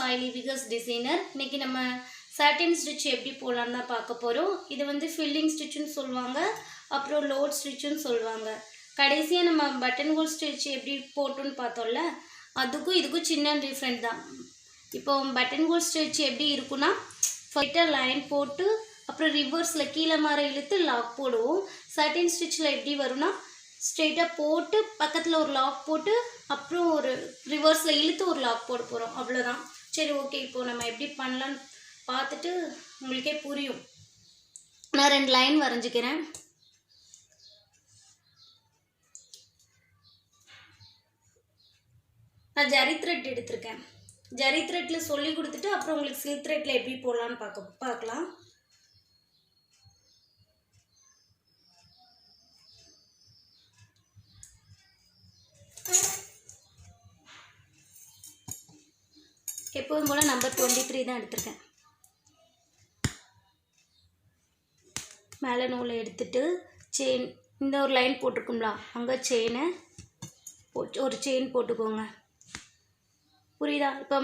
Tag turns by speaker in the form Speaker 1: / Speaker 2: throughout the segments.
Speaker 1: Sai levigus designer. இன்னைக்கு நம்ம சாட்டின் stitch எப்படி போடலாம்னு தான் பார்க்க போகிறோம். இது வந்து ஃபில்லிங் ஸ்டிச்சுன்னு சொல்லுவாங்க, அப்புறம் லோட் ஸ்டிச்சுன்னு சொல்லுவாங்க. கடைசியாக நம்ம பட்டன் ஹோல் ஸ்டிச் எப்படி போட்டோன்னு பார்த்தோம்ல, அதுக்கும் இதுக்கும் சின்ன டிஃப்ரெண்ட் தான். இப்போ பட்டன் ஹோல் ஸ்டிச் எப்படி இருக்குன்னா, ஃபைட்டாக லைன் போட்டு அப்புறம் ரிவர்ஸில் கீழே மாற இழுத்து லாக் போடுவோம். சாட்டின் ஸ்டிச்சில் எப்படி வரும்னா, ஸ்ட்ரெயிட்டாக போட்டு பக்கத்தில் ஒரு லாக் போட்டு அப்புறம் ஒரு ரிவர்ஸில் இழுத்து ஒரு லாக் போட போகிறோம், அவ்வளோதான். சரி, ஓகே. இப்போது நம்ம எப்படி பண்ணலான்னு பார்த்துட்டு உங்களுக்கே புரியும். நான் 2 லைன் வரைஞ்சிக்கிறேன். நான் ஜரி த்ரெட் எடுத்திருக்கேன். ஜரி த்ரெட்டில் சொல்லி கொடுத்துட்டு அப்புறம் உங்களுக்கு சில்க் த்ரெட்டில் எப்படி போடலான்னு பார்க்கலாம். எப்போதும் போல் நம்பர் 23 தான் எடுத்திருக்கேன். மேலே நூலை எடுத்துட்டு செயின் இந்த ஒரு லைன் போட்டிருக்குங்களா, அங்கே செயினை ஒரு செயின் போட்டுக்கோங்க. புரியுதா? இப்போ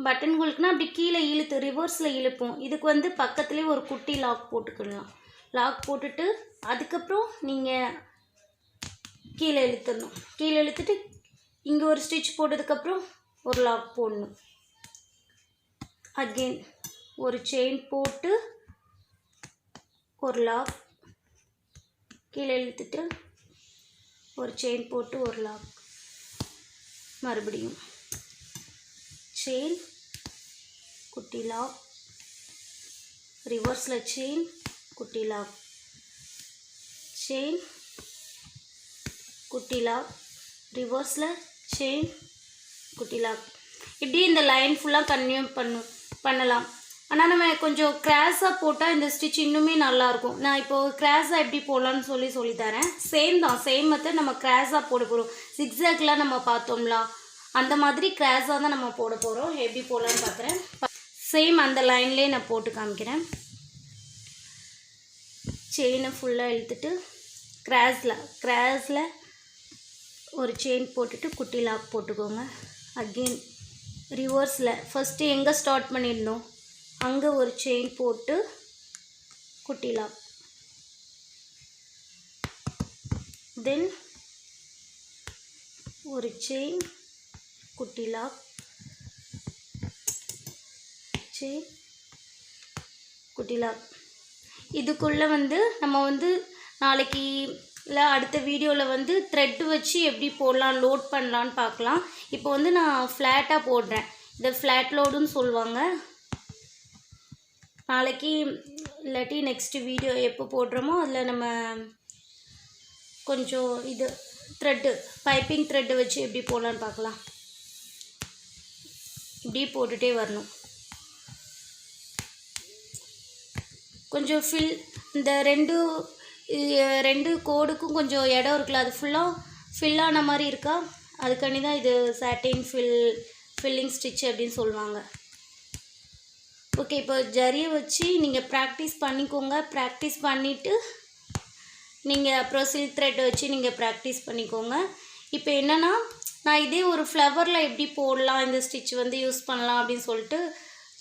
Speaker 1: பட்டன் ஹோலுக்குன்னா அப்படி கீழே இழுத்து ரிவர்ஸில் இழுப்போம். இதுக்கு வந்து பக்கத்துலேயே ஒரு குட்டி லாக் போட்டுக்கலாம். லாக் போட்டுட்டு அதுக்கப்புறம் நீங்கள் கீழே இழுத்துடணும். கீழே இழுத்துட்டு இங்கே ஒரு ஸ்டிச் போட்டதுக்கப்புறம் ஒரு லாக் போடணும். அகெயின் ஒரு செயின் போட்டு ஒரு லாக், கீழே இழுத்துட்டு ஒரு செயின் போட்டு ஒரு லாக், மறுபடியும் செயின் குட்டி லாக், ரிவர்ஸில் செயின் குட்டி லாக், செயின் குட்டி லாக், ரிவர்ஸில் செயின் குட்டி லாக். இப்படி இந்த லைன் ஃபுல்லாக கன்டினியூ பண்ணலாம். ஆனால் நம்ம கொஞ்சம் கிராஸாக போட்டால் இந்த ஸ்டிச் இன்னுமே நல்லாயிருக்கும். நான் இப்போது கிராஸாக எப்படி போடலான்னு சொல்லித்தரேன். சேம் தான், சேம் மெத்தட். நம்ம கிராஸாக போட போகிறோம். சிக்ஸாக்லாம் நம்ம பார்த்தோம்ல, அந்த மாதிரி கிராஸாக தான் நம்ம போட போகிறோம். எப்படி போடலான்னு பார்க்குறேன். சேம் அந்த லைன்லேயே நான் போட்டு காமிக்கிறேன். செயினை ஃபுல்லாக இழுத்துட்டு கிராஸில் ஒரு செயின் போட்டுட்டு குட்டி லாக் போட்டுக்கோங்க. அகெயின் ரிவர்ஸில் ஃபஸ்ட்டு எங்கே ஸ்டார்ட் பண்ணிடணும் அங்கே ஒரு செயின் போட்டு குட்டி லாக், தென் ஒரு செயின் குட்டி லாக், செயின் குட்டி லாக். இதுக்குள்ளே வந்து நம்ம வந்து நாளைக்கு இல்லை அடுத்த வீடியோவில் வந்து த்ரெட்டு வச்சு எப்படி போடலாம், லோட் பண்ணலான்னு பார்க்கலாம். இப்போ வந்து நான் ஃப்ளாட்டாக போடுறேன். இதை ஃப்ளாட் லோடுன்னு சொல்லுவாங்க. நாளைக்கு இல்லாட்டி நெக்ஸ்ட் வீடியோ எப்போ போடுறோமோ அதில் நம்ம கொஞ்சம் இது த்ரெட்டு பைப்பிங் த்ரெட்டு வச்சு எப்படி போடலான்னு பார்க்கலாம். இப்படி போட்டுகிட்டே வரணும். கொஞ்சம் இந்த ரெண்டு கோடுக்கும் கொஞ்சம் இடம் இருக்குல்ல, அது ஃபுல்லாக ஃபில்லான மாதிரி இருக்கா, அதுக்காண்டி தான் இது சாட்டின் ஃபில்லிங் ஸ்டிச் அப்படின்னு சொல்லுவாங்க. ஓகே, இப்போ ஜரியை வச்சு நீங்கள் ப்ராக்டிஸ் பண்ணிக்கோங்க. ப்ராக்டிஸ் பண்ணிவிட்டு நீங்கள் அப்புறம் சில்க் த்ரெட் வச்சு நீங்கள் ப்ராக்டிஸ் பண்ணிக்கோங்க. இப்போ என்னென்னா, நான் இதே ஒரு ஃப்ளவரில் எப்படி போடலாம், இந்த ஸ்டிச் வந்து யூஸ் பண்ணலாம் அப்படின்னு சொல்லிட்டு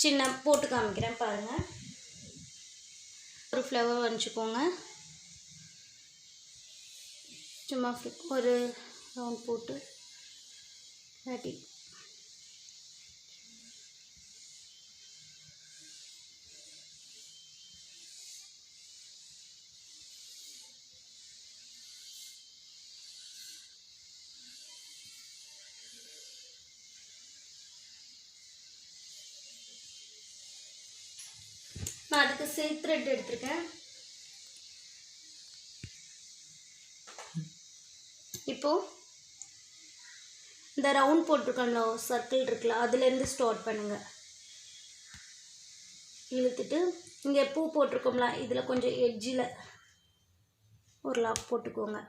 Speaker 1: சின்ன போட்டு காமிக்கிறேன் பாருங்கள். ஒரு ஃப்ளவர் வரைஞ்சிக்கோங்க. சும்மா ஒரு ரவுண்ட் போட்டு காட்டி நான் அதுக்கு சில்க் த்ரெட் எடுத்திருக்கேன். இப்போது இந்த ரவுண்ட் போட்டிருக்கோம்ல, சர்க்கிள் இருக்குல்ல, அதுலேருந்து ஸ்டார்ட் பண்ணுங்கள். இழுத்துட்டு இங்கே பூ போட்டிருக்கோம்ல, இதில் கொஞ்சம் எட்ஜில் ஒரு லாக் போட்டுக்கோங்க.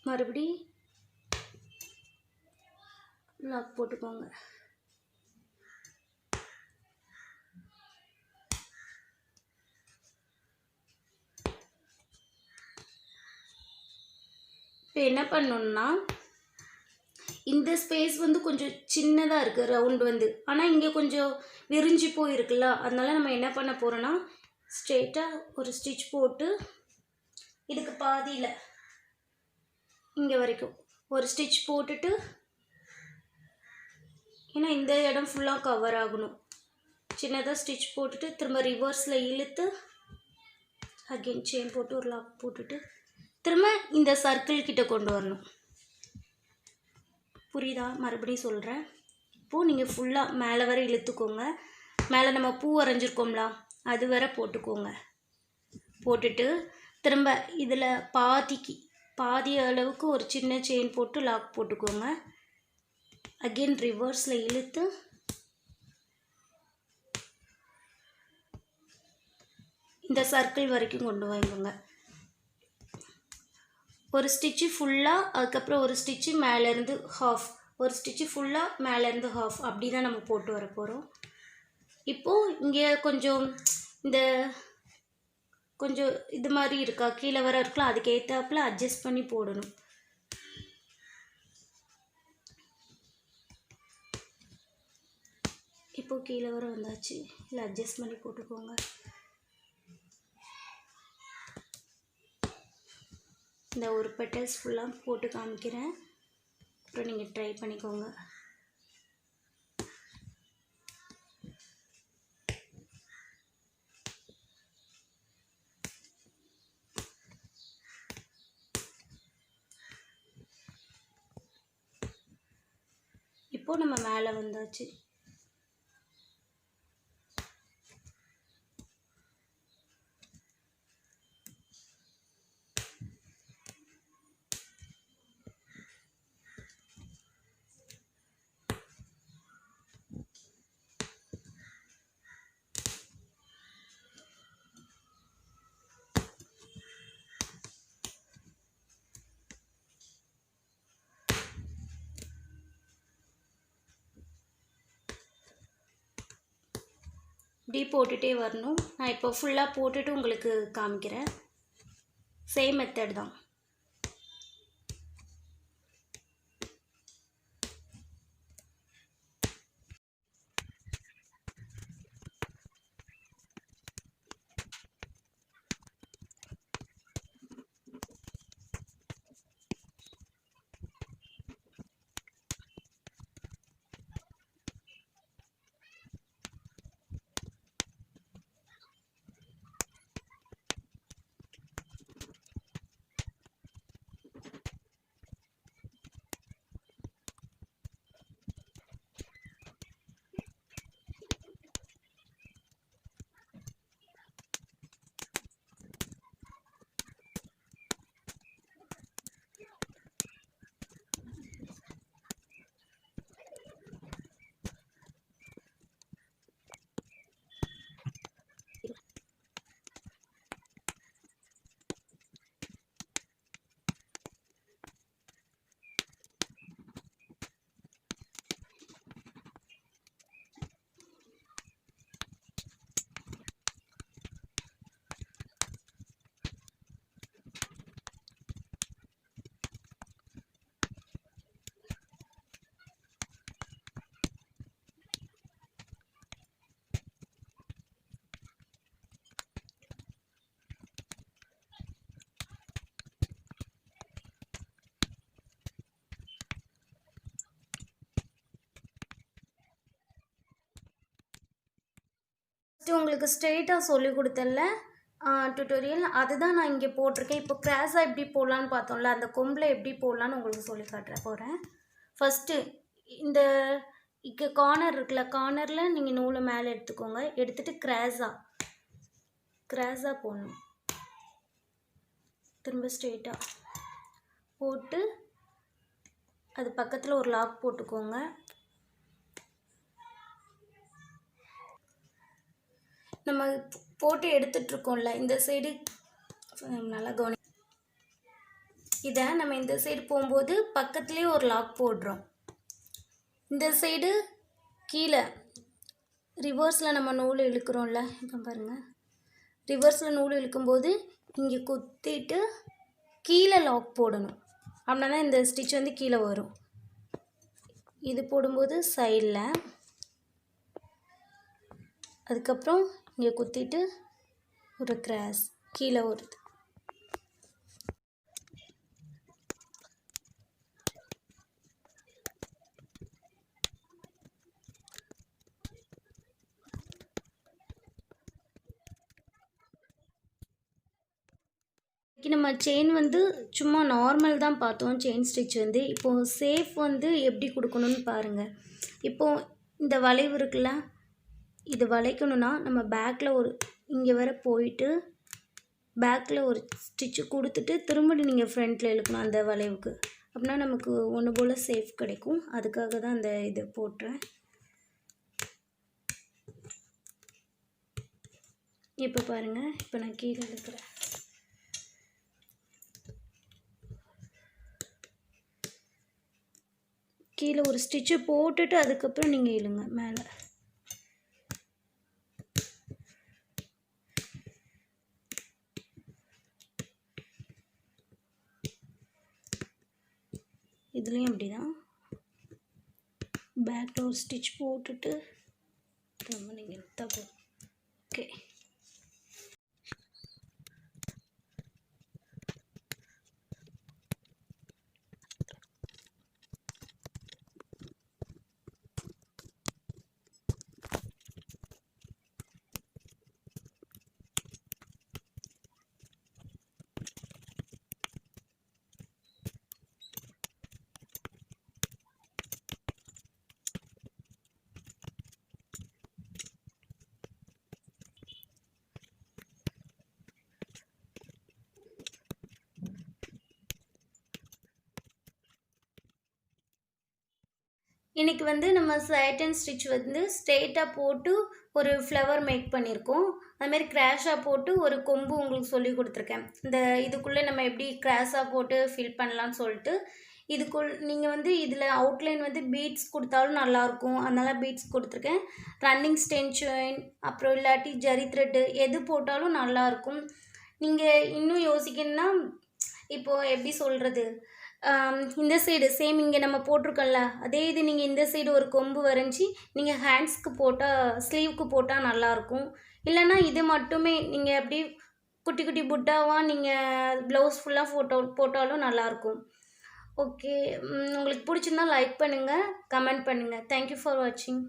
Speaker 1: மறுபடி லாக் போட்டுக்கோங்க. இப்போ என்ன பண்ணணும்னா, இந்த ஸ்பேஸ் வந்து கொஞ்சம் சின்னதாக இருக்குது ரவுண்ட் வந்து, ஆனால் இங்கே கொஞ்சம் விரிஞ்சு போயிருக்குல்ல, அதனால நம்ம என்ன பண்ண போகிறோன்னா ஸ்ட்ரெயிட்டாக ஒரு ஸ்டிச் போட்டு இதுக்கு பாதியில் இங்கே வரைக்கும் ஒரு ஸ்டிச் போட்டுட்டு, ஏன்னா இந்த இடம் ஃபுல்லாக கவர் ஆகணும், சின்னதாக ஸ்டிச் போட்டுட்டு திரும்ப ரிவர்ஸில் இழுத்து அகெயின் செயின் போட்டு ஒரு லாக் போட்டுட்டு திரும்ப இந்த சர்க்கிள் கிட்ட கொண்டு வரணும். புரியுதா? மறுபடியும் சொல்கிறேன். இப்போது நீங்கள் ஃபுல்லாக மேலே வரை இழுத்துக்கோங்க. மேலே நம்ம பூ வரைஞ்சிருக்கோம்ல அது வரை போட்டுக்கோங்க. போட்டுட்டு திரும்ப இதில் பாதி அளவுக்கு ஒரு சின்ன செயின் போட்டு லாக் போட்டுக்கோங்க. அகெயின் ரிவர்ஸில் இழுத்து இந்த சர்க்கிள் வரைக்கும் கொண்டு வாங்கிக்கோங்க. ஒரு ஸ்டிச்சு ஃபுல்லாக, அதுக்கப்புறம் ஒரு ஸ்டிச்சு மேலேருந்து ஹாஃப், ஒரு ஸ்டிச்சு ஃபுல்லாக மேலேருந்து ஹாஃப், அப்படி தான் நம்ம போட்டு வர போகிறோம். இப்போது இங்கே கொஞ்சம் இந்த கொஞ்சம் இது மாதிரி இருக்கா, கீழே வர இருக்கலாம், அதுக்கு ஏற்றாப்புல அட்ஜஸ்ட் பண்ணி போடணும். இப்போது கீழே வர வந்தாச்சு, இல்லை அட்ஜஸ்ட் பண்ணி போட்டுக்கோங்க. இந்த ஒரு பெட்டல்ஸ் ஃபுல்லாக போட்டு காமிக்கிறேன், அப்புறம் நீங்கள் ட்ரை பண்ணிக்கோங்க. இப்போது நம்ம மேலே வந்தாச்சு. இப்படி போட்டுகிட்டே வரணும். நான் இப்போ ஃபுல்லாக போட்டுட்டு உங்களுக்கு காமிக்கிறேன். சேம் மெத்தட் தான். உங்களுக்கு ஸ்ட்ரெயிட்டாக சொல்லி கொடுத்தல டுட்டோரியல், அதுதான் நான் இங்கே போட்டிருக்கேன். இப்போ கிராஸாக எப்படி போடலான்னு பார்த்தோம்ல, அந்த கொம்பில் எப்படி போடலான்னு உங்களுக்கு சொல்லி போகிறேன். ஃபஸ்ட்டு இந்த இங்கே கார்னர் இருக்குல்ல, கார்னரில் நீங்கள் நூலை மேலே எடுத்துக்கோங்க. எடுத்துகிட்டு கிராஸாக போடணும். திரும்ப ஸ்ட்ரெயிட்டாக போட்டு அது பக்கத்தில் ஒரு லாக் போட்டுக்கோங்க. நம்ம போட்டு எடுத்துகிட்ருக்கோம்ல, இந்த சைடு நல்லா கவனி, இதை நம்ம இந்த சைடு போகும்போது பக்கத்துலேயே ஒரு லாக் போடுறோம். இந்த சைடு கீழே ரிவர்ஸில் நம்ம நூல் இழுக்கிறோம்ல, இப்போ பாருங்கள், ரிவர்ஸில் நூல் இழுக்கும்போது இங்கே குத்திட்டு கீழே லாக் போடணும். அப்படின்னா இந்த ஸ்டிச் வந்து கீழே வரும். இது போடும்போது சைடில், அதுக்கப்புறம் இங்கே குத்திட்டு ஒரு கிராஸ் கீழே வருது. நம்ம செயின் வந்து சும்மா நார்மல் தான் பார்த்தோம். செயின் ஸ்டிச் வந்து இப்போது சேஃப் வந்து எப்படி கொடுக்கணும்னு பாருங்கள். இப்போது இந்த வளைவு இருக்குல்ல, இது வளைக்கணும்னா நம்ம பேக்கில் ஒரு இங்கே வர போயிட்டு பேக்கில் ஒரு ஸ்டிச்சு கொடுத்துட்டு திரும்ப நீங்கள் ஃப்ரண்ட்டில் இழுக்கணும் அந்த வளைவுக்கு. அப்படின்னா நமக்கு ஒன்று போல் சேஃப் கிடைக்கும். அதுக்காக தான் அந்த இதை போட்டுறேன். இப்போ பாருங்கள், இப்போ நான் கீழே இழுக்கிறேன். கீழே ஒரு ஸ்டிச்சு போட்டுட்டு அதுக்கப்புறம் நீங்கள் இழுங்க மேலே. இதுலேயும் அப்படி தான், பேக்கில் ஒரு ஸ்டிச் போட்டுட்டு திரும்ப நீங்கள் இழுத்தா போதும். ஓகே. இன்றைக்கி வந்து நம்ம சைட்டன் ஸ்டிச் வந்து ஸ்ட்ரெயிட்டாக போட்டு ஒரு ஃப்ளவர் மேக் பண்ணியிருக்கோம். அதுமாரி கிராஷாக போட்டு ஒரு கொம்பு உங்களுக்கு சொல்லி கொடுத்துருக்கேன். இந்த இதுக்குள்ளே நம்ம எப்படி கிராஸாக போட்டு ஃபில் பண்ணலான்னு சொல்லிட்டு. நீங்கள் வந்து இதில் அவுட்லைன் வந்து பீட்ஸ் கொடுத்தாலும் நல்லாயிருக்கும், அதனால் பீட்ஸ் கொடுத்துருக்கேன். ரன்னிங் ஸ்டென் செயின் அப்புறம் இல்லாட்டி ஜரி த்ரெட்டு எது போட்டாலும் நல்லாயிருக்கும். நீங்கள் இன்னும் யோசிக்கணுன்னா இப்போது எப்படி சொல்கிறது, இந்த சைடு சேம் இங்கே நம்ம போட்டிருக்கோம்ல, அதே இது நீங்கள் இந்த சைடு ஒரு கொம்பு வரைஞ்சி நீங்கள் ஹேண்ட்ஸ்க்கு போட்டால் ஸ்லீவுக்கு போட்டால் நல்லாயிருக்கும். இல்லைன்னா இது மட்டுமே நீங்கள் அப்படி குட்டி குட்டி புட்டாவாக நீங்கள் ப்ளவுஸ் ஃபுல்லாக போட்டாலும் நல்லாயிருக்கும். ஓகே, உங்களுக்கு பிடிச்சிருந்தா லைக் பண்ணுங்கள், கமெண்ட் பண்ணுங்கள். தேங்க்யூ ஃபார் வாட்சிங்.